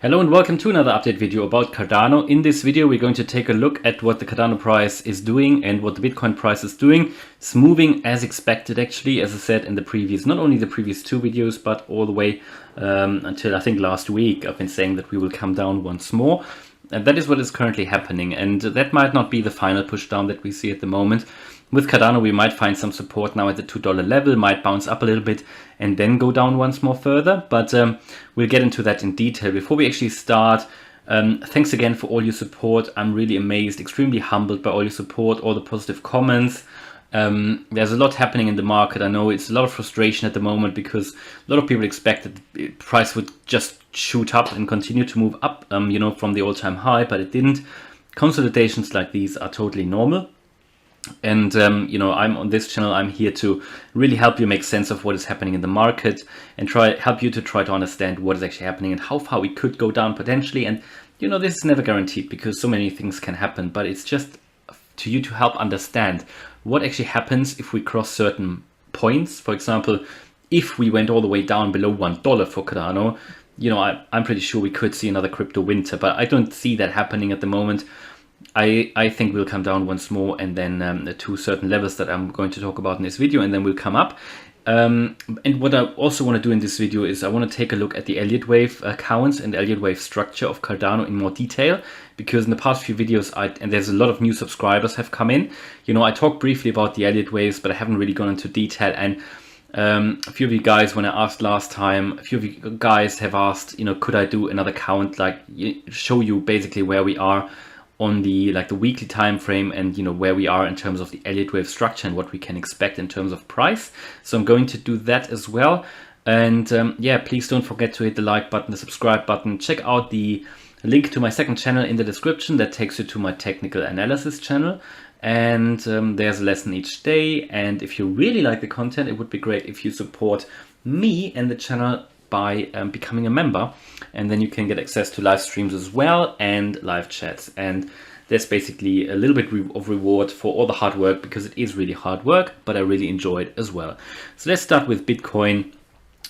Hello and welcome to another update video about Cardano. In this video we're going to take a look at what the Cardano price is doing and what the Bitcoin price is doing. It's moving as expected actually, as I said in the previous, not only the previous two videos, but all the way until I think last week I've been saying that we will come down once more. And that is what is currently happening, and that might not be the final push down that we see at the moment. With Cardano we might find some support now at the $2 level, might bounce up a little bit and then go down once more further, but we'll get into that in detail. Before we actually start, thanks again for all your support. I'm really amazed, extremely humbled by all your support, all the positive comments. There's a lot happening in the market. I know it's a lot of frustration at the moment because a lot of people expected the price would just shoot up and continue to move up, from the all-time high, but it didn't. Consolidations like these are totally normal. And I'm on this channel. I'm here to really help you make sense of what is happening in the market and help you to understand what is actually happening and how far we could go down potentially. And this is never guaranteed because so many things can happen, but it's just to you to help understand what actually happens if we cross certain points. For example, if we went all the way down below $1 for Cardano, I'm pretty sure we could see another crypto winter, but I don't see that happening at the moment. I think we'll come down once more and then to certain levels that I'm going to talk about in this video, and then we'll come up. And what I also want to do in this video is I want to take a look at the Elliott Wave counts and Elliott Wave structure of Cardano in more detail, because in the past few videos, and there's a lot of new subscribers have come in. I talked briefly about the Elliott Waves, but I haven't really gone into detail. And a few of you guys, when I asked last time, a few of you guys have asked, could I do another count, like show you basically where we are on the weekly time frame and where we are in terms of the Elliott Wave structure and what we can expect in terms of price. So I'm going to do that as well. And please don't forget to hit the like button, the subscribe button. Check out the link to my second channel in the description that takes you to my technical analysis channel. And there's a lesson each day. And if you really like the content, it would be great if you support me and the channel by becoming a member, and then you can get access to live streams as well and live chats. And there's basically a little bit of reward for all the hard work, because it is really hard work, but I really enjoy it as well. So let's start with Bitcoin.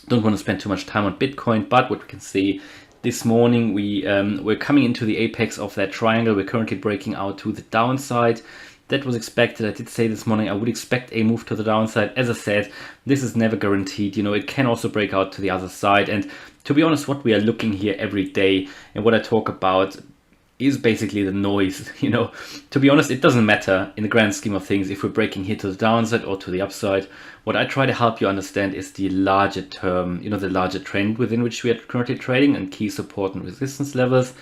Don't want to spend too much time on Bitcoin, but what we can see this morning, we're coming into the apex of that triangle. We're currently breaking out to the downside. That was expected. I did say this morning I would expect a move to the downside. As I said, this is never guaranteed. It can also break out to the other side. And to be honest, what we are looking here every day and what I talk about is basically the noise. To be honest, it doesn't matter in the grand scheme of things if we're breaking here to the downside or to the upside. What I try to help you understand is the larger term, the larger trend within which we are currently trading and key support and resistance levels.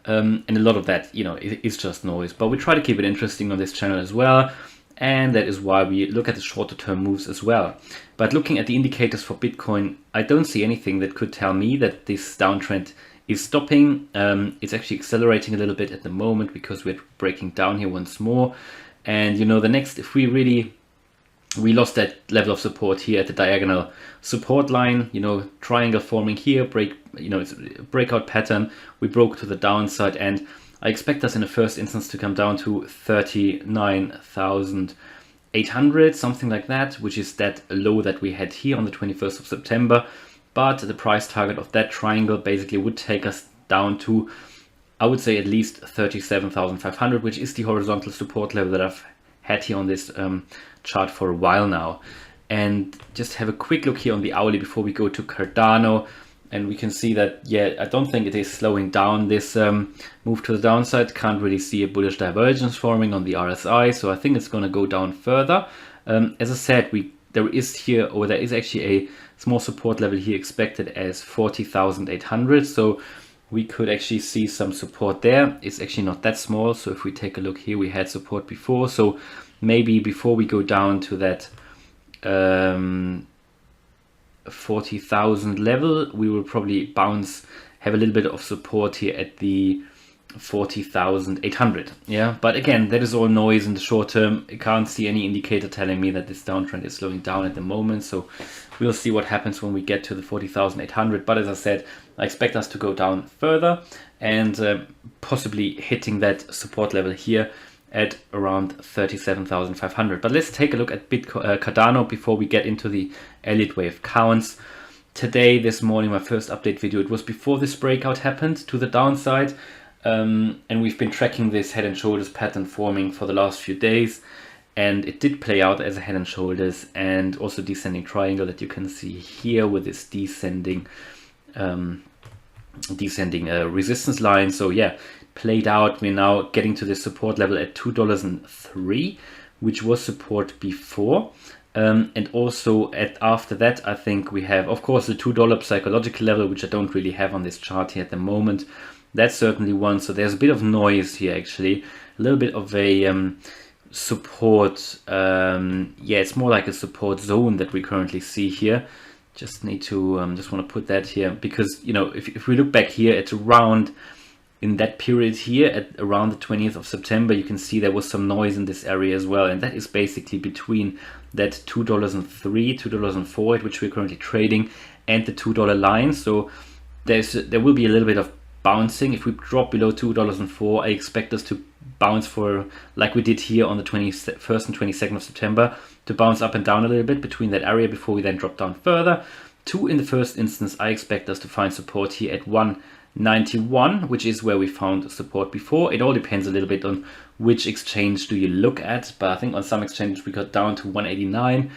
And a lot of that, is just noise, but we try to keep it interesting on this channel as well. And that is why we look at the shorter term moves as well. But looking at the indicators for Bitcoin, I don't see anything that could tell me that this downtrend is stopping. It's actually accelerating a little bit at the moment because we're breaking down here once more. And the next, if we lost that level of support here at the diagonal support line, triangle forming here, it's a breakout pattern. We broke to the downside, and I expect us in the first instance to come down to 39,800, something like that, which is that low that we had here on the 21st of September. But the price target of that triangle basically would take us down to, I would say, at least 37,500, which is the horizontal support level that I've had here on this chart for a while now. And just have a quick look here on the hourly before we go to Cardano, and we can see that I don't think it is slowing down this move to the downside. Can't really see a bullish divergence forming on the RSI, so I think it's going to go down further. As I said, there is actually a small support level here expected as 40,800, so we could actually see some support there. It's actually not that small, so if we take a look here, we had support before, so maybe before we go down to that 40,000 level, we will probably have a little bit of support here at the 40,800. But again, that is all noise in the short term. I can't see any indicator telling me that this downtrend is slowing down at the moment, so we'll see what happens when we get to the 40,800. But as I said, I expect us to go down further and possibly hitting that support level here at around 37,500. But let's take a look at Cardano before we get into the Elliott Wave counts. today, this morning, my first update video, it was before this breakout happened to the downside. And we've been tracking this head and shoulders pattern forming for the last few days. And it did play out as a head and shoulders and also descending triangle that you can see here with this descending resistance line. So yeah, played out. We're now getting to the support level at $2.03, which was support before. And also after that, I think we have, of course, the $2 psychological level, which I don't really have on this chart here at the moment. That's certainly one. So there's a bit of noise here, actually, a little bit of a support. Yeah, it's more like a support zone that we currently see here. Just need to just want to put that here because, you know, if we look back here at around in that period here at around the 20th of September, you can see there was some noise in this area as well, and that is basically between that $2.03, $2.04 at which we're currently trading, and the $2 line. So there will be a little bit of bouncing. If we drop below $2.04, I expect us to bounce for, like we did here on the 21st and 22nd of September, to bounce up and down a little bit between that area before we then drop down further. In the first instance, I expect us to find support here at 191, which is where we found support before. It all depends a little bit on which exchange do you look at, but I think on some exchanges we got down to 189.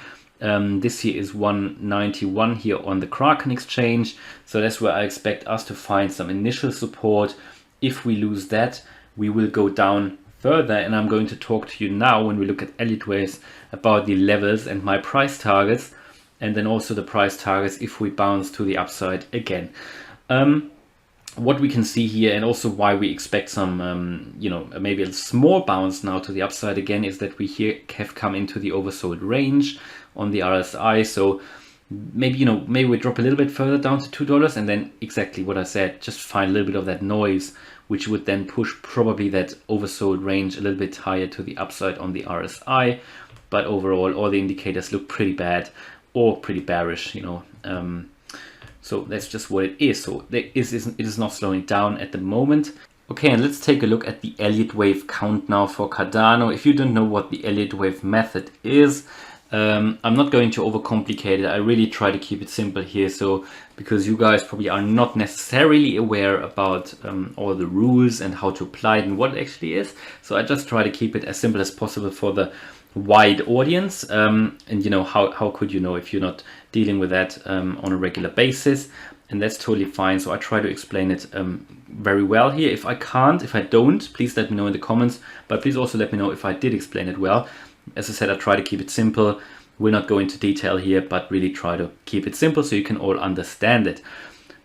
This here is 191 here on the Kraken exchange. So that's where I expect us to find some initial support. If we lose that, we will go down further, and I'm going to talk to you now when we look at Elliott Waves about the levels and my price targets, and then also the price targets if we bounce to the upside again. What we can see here, and also why we expect some, you know, maybe a small bounce now to the upside again, is that we here have come into the oversold range on the RSI. So maybe, you know, maybe we drop a little bit further down to $2, and then exactly what I said, just find a little bit of that noise, which would then push probably that oversold range a little bit higher to the upside on the RSI. But overall, all the indicators look pretty bad or pretty bearish, you know. So that's just what it is. So it is not slowing down at the moment. Okay, and let's take a look at the Elliott Wave count now for Cardano. If you don't know what the Elliott Wave method is, I'm not going to overcomplicate it. I really try to keep it simple here. So because you guys probably are not necessarily aware about all the rules and how to apply it and what it actually is. So I just try to keep it as simple as possible for the wide audience. And you know, how could you know if you're not dealing with that on a regular basis? And that's totally fine. So I try to explain it very well here. If I can't, if I don't, please let me know in the comments, but please also let me know if I did explain it well. As I said, I try to keep it simple. We'll not go into detail here, but really try to keep it simple so you can all understand it.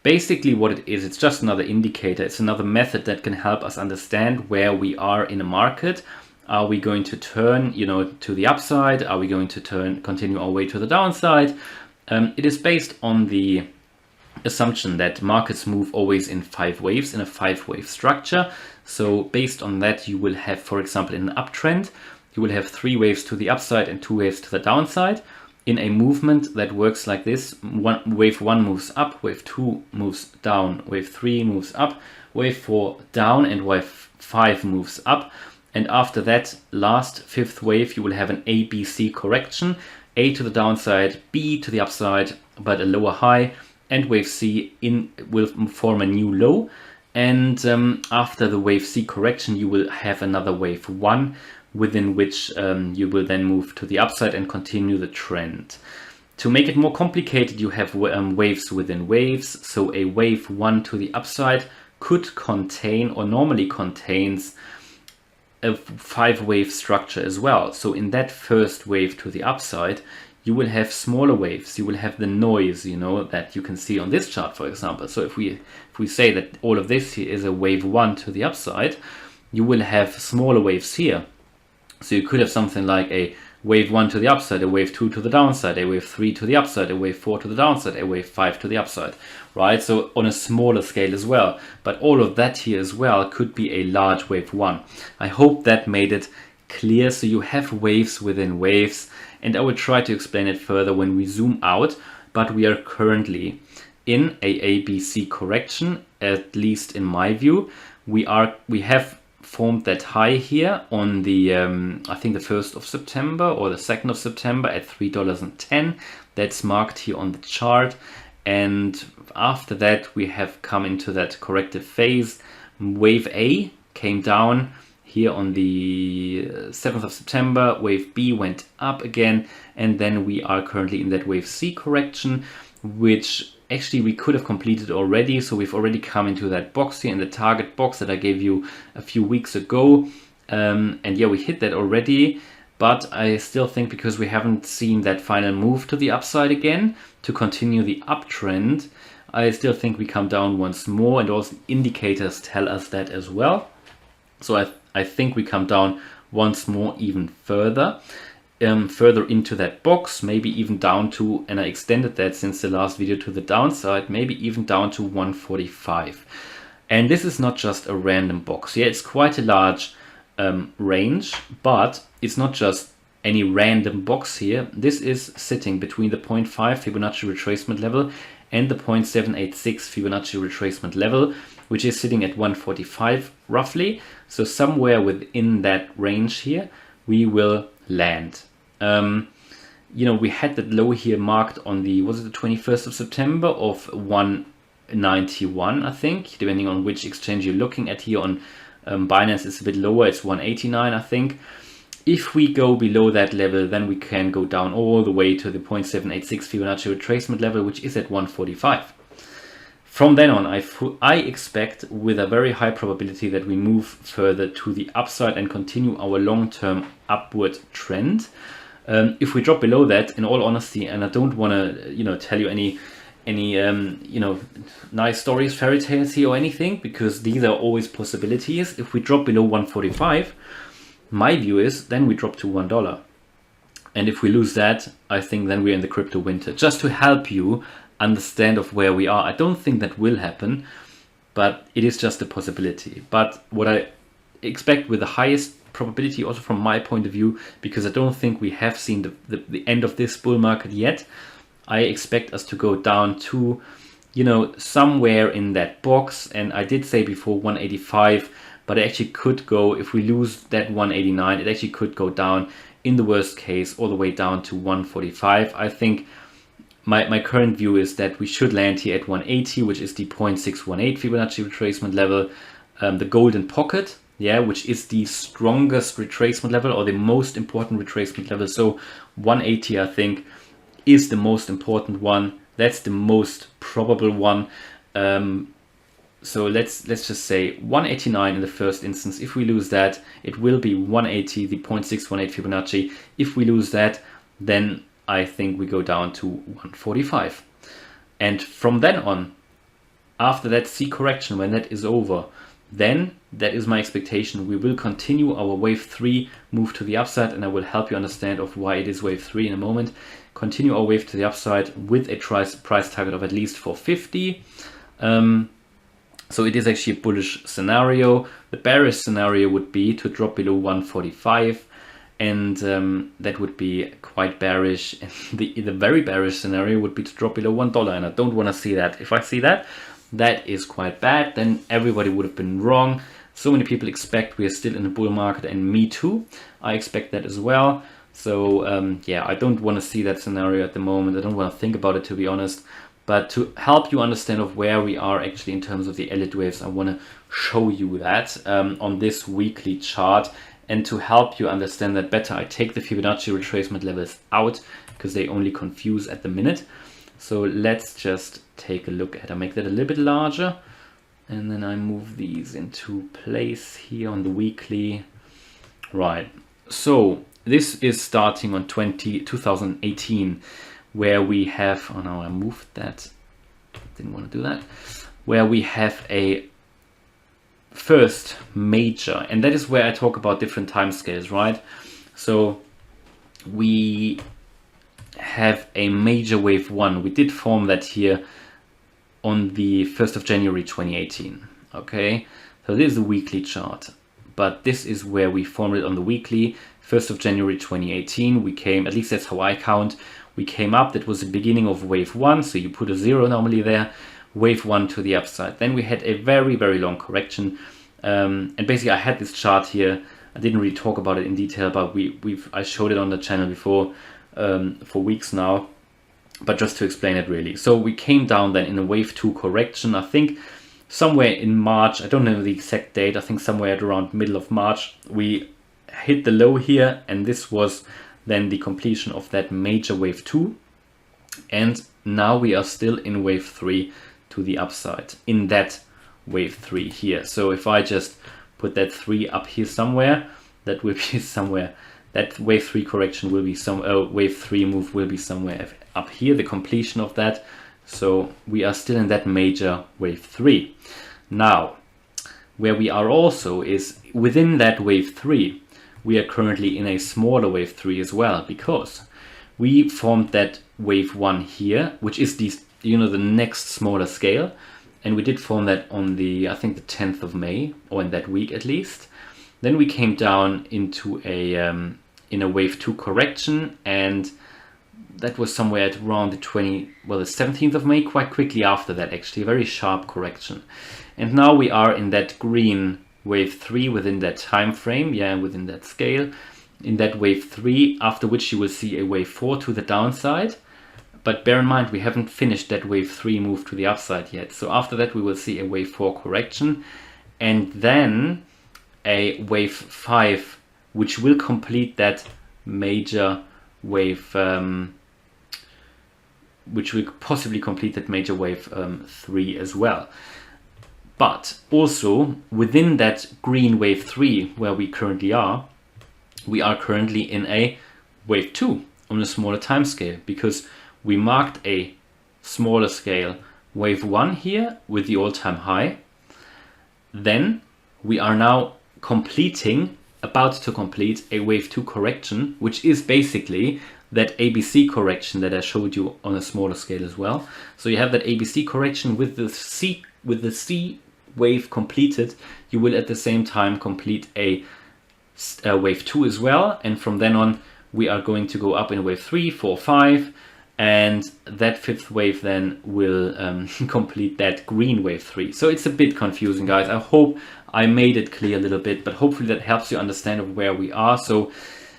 Basically what it is, it's just another indicator. It's another method that can help us understand where we are in a market. Are we going to turn, you know, to the upside? Are we going to continue our way to the downside? It is based on the assumption that markets move always in 5 waves, in a 5-wave structure. So based on that, you will have, for example, in an uptrend, you will have 3 waves to the upside and 2 waves to the downside. In a movement that works like this, wave 1 moves up, wave 2 moves down, wave 3 moves up, wave 4 down, and wave 5 moves up. And after that last 5th wave, you will have an ABC correction, A to the downside, B to the upside, but a lower high, and wave C will form a new low. And after the wave C correction, you will have another wave 1, within which you will then move to the upside and continue the trend. To make it more complicated, you have waves within waves. So a wave 1 to the upside could contain, or normally contains, a 5-wave structure as well. So in that first wave to the upside, you will have smaller waves. You will have the noise, you know, that you can see on this chart, for example. So if we say that all of this here is a wave 1 to the upside, you will have smaller waves here. So you could have something like a wave 1 to the upside, a wave 2 to the downside, a wave 3 to the upside, a wave 4 to the downside, a wave 5 to the upside, right? So on a smaller scale as well. But all of that here as well could be a large wave 1. I hope that made it clear. So you have waves within waves, and I will try to explain it further when we zoom out. But we are currently in a ABC correction, at least in my view. We have formed that high here on the I think the 1st of September or the 2nd of September at $3.10. That's marked here on the chart, and after that we have come into that corrective phase. Wave A came down here on the 7th of September, wave B went up again, and then we are currently in that wave C correction, which actually we could have completed already. So we've already come into that box here, in the target box that I gave you a few weeks ago. And yeah, we hit that already, but I still think, because we haven't seen that final move to the upside again to continue the uptrend, I still think we come down once more, and also indicators tell us that as well. So I think we come down once more, even further. Further into that box, maybe even down to, and I extended that since the last video to the downside, maybe even down to 145. And this is not just a random box. Yeah, it's quite a large range, but it's not just any random box here. This is sitting between the 0.5 Fibonacci retracement level and the 0.786 Fibonacci retracement level, which is sitting at 145 roughly. So somewhere within that range here, we will land. You know, we had that low here marked on the, was it the 21st of September of 191, I think, depending on which exchange you're looking at. Here on Binance it's a bit lower, it's 189, I think. If we go below that level, then we can go down all the way to the 0.786 Fibonacci retracement level, which is at 145. From then on, I expect with a very high probability that we move further to the upside and continue our long-term upward trend. If we drop below that, in all honesty, and I don't want to, you know, tell you any you know, nice stories, fairy tales here or anything, because these are always possibilities. If we drop below 145, my view is then we drop to $1. And if we lose that, I think then we're in the crypto winter. Just to help you understand of where we are. I don't think that will happen, but it is just a possibility. But what I expect with the highest probability, also from my point of view, because I don't think we have seen the end of this bull market yet, I expect us to go down to, you know, somewhere in that box. And I did say before 185, but it actually could go, if we lose that 189, it actually could go down in the worst case all the way down to 145. I think my current view is that we should land here at 180, which is the 0.618 Fibonacci retracement level, the golden pocket, yeah, which is the strongest retracement level or the most important retracement level. So 180, I think, is the most important one. That's the most probable one. So let's just say 189 in the first instance. If we lose that, it will be 180, the 0.618 Fibonacci. If we lose that, then I think we go down to 145. And from then on, after that C correction, when that is over, then that is my expectation. We will continue our wave 3 move to the upside, and I will help you understand of why it is wave 3 in a moment. Continue our wave to the upside with a price target of at least 450. So it is actually a bullish scenario. The bearish scenario would be to drop below 145, and that would be quite bearish. And the very bearish scenario would be to drop below $1, and I don't want to see that. If I see that, that is quite bad. Then everybody would have been wrong. So many people expect we are still in a bull market, and me too. I expect that as well. So yeah, I don't want to see that scenario at the moment. I don't want to think about it, to be honest. But to help you understand of where we are actually in terms of the Elliott Waves, I want to show you that on this weekly chart. And to help you understand that better, I take the Fibonacci retracement levels out because they only confuse at the minute. So let's just take a look at it. I make that a little bit larger, and then I move these into place here on the weekly. Right, so this is starting on 2018, where we have, oh no, I moved that, didn't want to do that, where we have a first major, and that is where I talk about different time scales, right? So we have a major wave 1. We did form that here on the 1st of January 2018. Okay, so this is a weekly chart, but this is where we formed it on the weekly. 1st of January 2018, we came, at least that's how I count, we came up. That was the beginning of wave 1, so you put a 0 normally there. Wave 1 to the upside. Then we had a very, very long correction, and basically I had this chart here. I didn't really talk about it in detail, but I showed it on the channel before for weeks now. but just to explain it really. So we came down then in a wave 2 correction, I think somewhere in March, I don't know the exact date, I think somewhere at around middle of March, we hit the low here, and this was then the completion of that major wave 2. And now we are still in wave 3 to the upside, in that wave 3 here. So if I just put that 3 up here somewhere, that will be somewhere, that wave 3 correction will be some, wave 3 move will be somewhere up here, the completion of that. So we are still in that major wave 3. Now, where we are also is within that wave 3, we are currently in a smaller wave 3 as well, because we formed that wave 1 here, which is the, you know, the next smaller scale. And we did form that on the, I think the 10th of May, or in that week at least. Then we came down into a, in a wave 2 correction, and that was somewhere at around the 17th of May, quite quickly after that actually, a very sharp correction. And now we are in that green wave 3 within that time frame, yeah, within that scale, in that wave 3, after which you will see a wave 4 to the downside. But bear in mind, we haven't finished that wave 3 move to the upside yet. So after that, we will see a wave 4 correction, and then a wave 5, which will complete that major wave, which will possibly complete that major wave 3 as well. But also within that green wave 3 where we currently are, we are currently in a wave 2 on a smaller time scale, because we marked a smaller scale wave 1 here with the all-time high. Then we are now about to complete a wave 2 correction, which is basically that ABC correction that I showed you on a smaller scale as well. So you have that ABC correction with the C wave completed. You will at the same time complete a wave 2 as well, and from then on we are going to go up in wave 3, 4, 5, and that 5th wave then will complete that green wave 3. So it's a bit confusing, guys. I hope I made it clear a little bit, but hopefully that helps you understand of where we are. So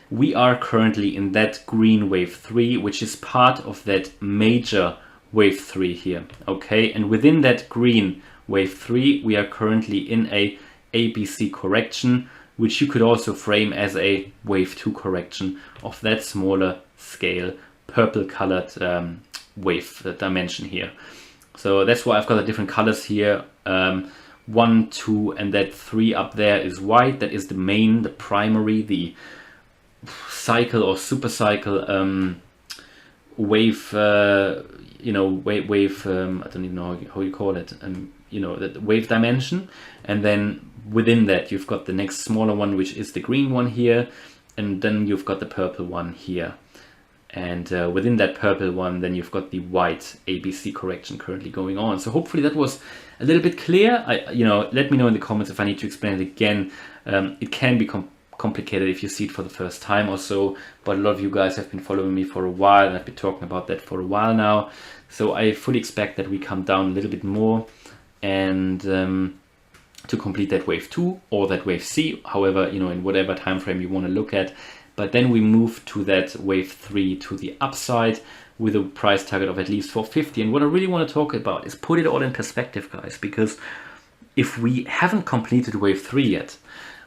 we are currently in that green wave 3, which is part of that major wave 3 here, okay? And within that green wave 3, we are currently in a ABC correction, which you could also frame as a wave 2 correction of that smaller scale, purple colored wave dimension here. So that's why I've got the different colors here. 1, 2, and that 3 up there is white. That is the main, the primary, the cycle or super cycle wave, you know, wave, I don't even know how you call it, you know, the wave dimension. And then within that you've got the next smaller one, which is the green one here, and then you've got the purple one here, and within that purple one then you've got the white ABC correction currently going on. So hopefully that was a little bit clear. You know, let me know in the comments if I need to explain it again. It can be complicated if you see it for the first time or so, but a lot of you guys have been following me for a while, and I've been talking about that for a while now. So I fully expect that we come down a little bit more, and to complete that wave 2 or that wave C, however, you know, in whatever time frame you want to look at. But then we move to that wave 3 to the upside with a price target of at least 450. And what I really want to talk about is put it all in perspective, guys, because if we haven't completed wave 3 yet,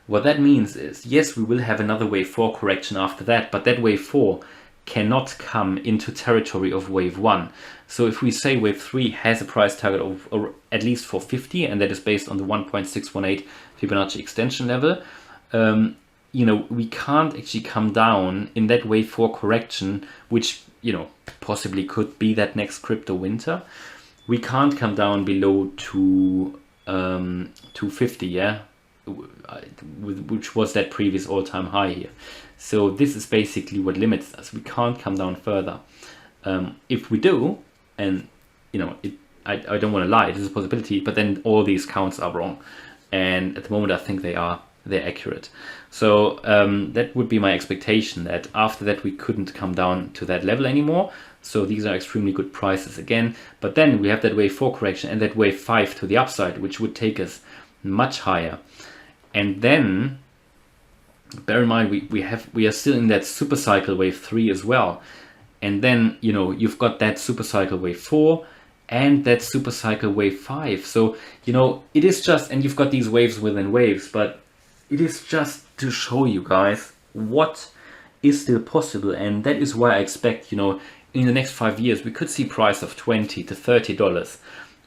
what that means is, yes, we will have another wave 4 correction after that, but that wave 4 cannot come into territory of wave 1. So if we say wave 3 has a price target of at least 450, and that is based on the 1.618 Fibonacci extension level, you know, we can't actually come down in that wave 4 correction, which, you know, possibly could be that next crypto winter. We can't come down below to 250, yeah, which was that previous all-time high here. So this is basically what limits us. We can't come down further. If we do, and you know, I don't want to lie, it is a possibility, but then all these counts are wrong, and at the moment I think they're accurate. So that would be my expectation, that after that we couldn't come down to that level anymore. So these are extremely good prices again, but then we have that wave 4 correction and that wave 5 to the upside, which would take us much higher. And then bear in mind we are still in that super cycle wave 3 as well, And then, you know, you've got that super cycle wave 4 and that super cycle wave 5. So, you know, it is just, and you've got these waves within waves, but it is just to show you guys what is still possible. And that is why I expect, you know, in the next 5 years, we could see price of $20 to $30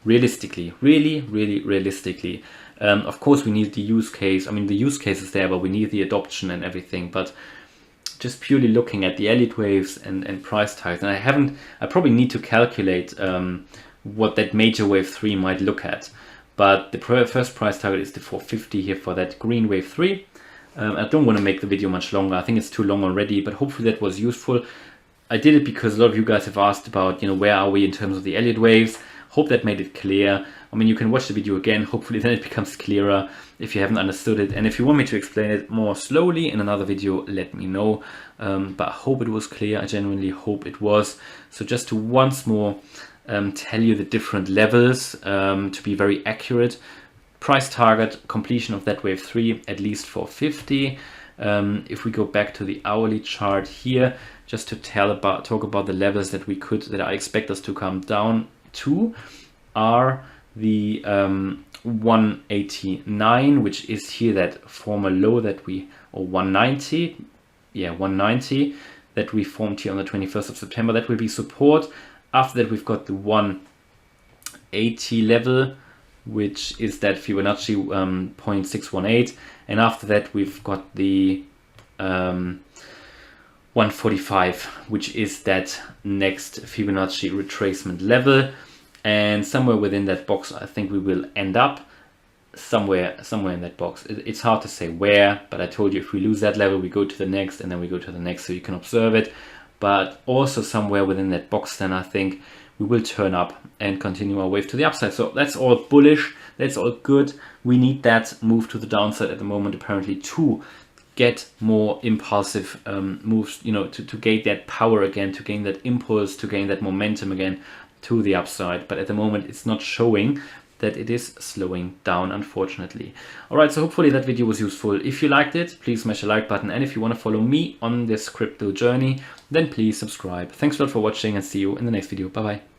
realistically, really realistically. Of course, we need the use case. I mean, the use case is there, but we need the adoption and everything. But just purely looking at the Elliott Waves and price targets, and I probably need to calculate what that major wave 3 might look at. But the first price target is the 450 here for that green wave 3. I don't want to make the video much longer. I think it's too long already, but hopefully that was useful. I did it because a lot of you guys have asked about, you know, where are we in terms of the Elliott Waves. Hope that made it clear. I mean, you can watch the video again. Hopefully then it becomes clearer if you haven't understood it. And if you want me to explain it more slowly in another video, let me know. But I hope it was clear. I genuinely hope it was. So just to once more tell you the different levels to be very accurate. Price target completion of that wave 3 at least 450. If we go back to the hourly chart here, just to talk about the levels that I expect us to come down to, are the 189, which is here that former low that we, or 190, yeah, 190 that we formed here on the 21st of September. That will be support. After that, we've got the 180 level, which is that Fibonacci 0.618, and after that we've got the 145, which is that next Fibonacci retracement level. And somewhere within that box, I think we will end up somewhere in that box. It's hard to say where, but I told you if we lose that level, we go to the next, and then we go to the next, so you can observe it. But also somewhere within that box, then I think we will turn up and continue our wave to the upside. So that's all bullish, that's all good. We need that move to the downside at the moment, apparently, to get more impulsive moves, you know, to gain that power again, to gain that impulse, to gain that momentum again to the upside. But at the moment, it's not showing that it is slowing down, unfortunately. All right, so hopefully that video was useful. If you liked it, please smash the like button. And if you want to follow me on this crypto journey, then please subscribe. Thanks a lot for watching, and see you in the next video. Bye-bye.